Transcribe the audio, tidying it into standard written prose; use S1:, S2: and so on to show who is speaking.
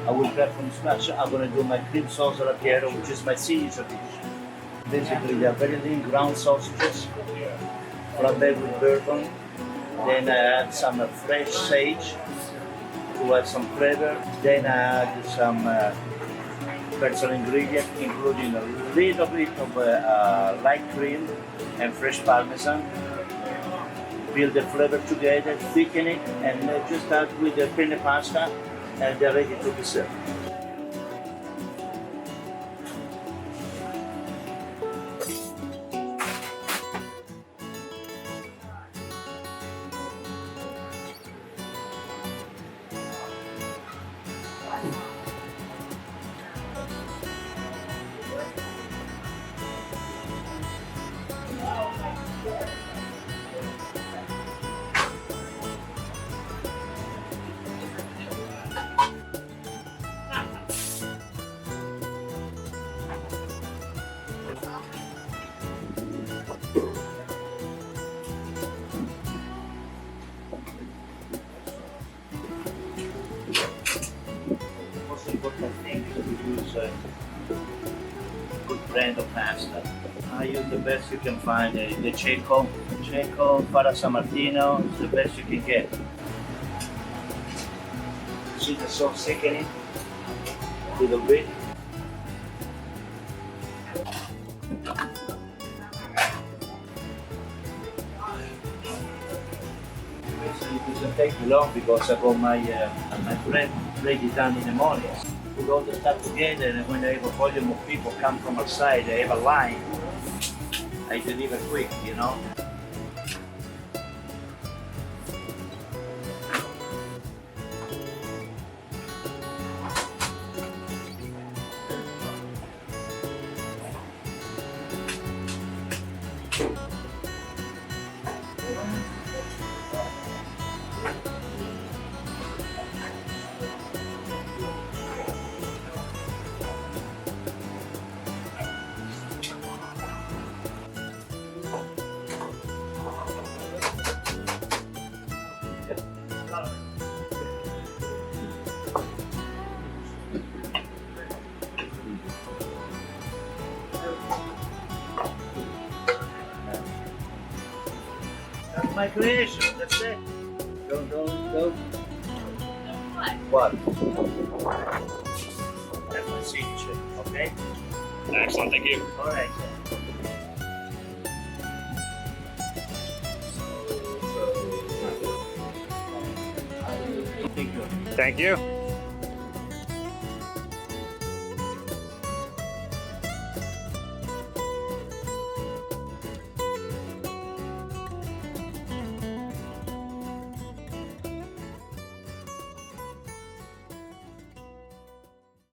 S1: I will prep from scratch. I'm gonna do my cream sauce alla Piero, which is my signature dish. Basically, they are very lean ground sausages, flambéed with bourbon. Then I add some fresh sage to add some flavor. Then I add some personal ingredient, including a little bit of light cream and fresh parmesan. Build the flavor together, thicken it, and just add with the penne pasta, and they're ready to be served. Most important thing is to use a good brand of pasta. I use the best you can find, the Cecco. Cecco Fara San Martino is the best you can get. See the sauce thickening? A little bit. It doesn't take me long because I got my bread ready done in the morning. Put all the stuff together, and when I have a volume of people come from outside, I have a line. I deliver quick, you know. That's my creation, that's it. Don't. What? That's my signature, okay?
S2: Excellent, thank you.
S1: All right.
S2: Thank you.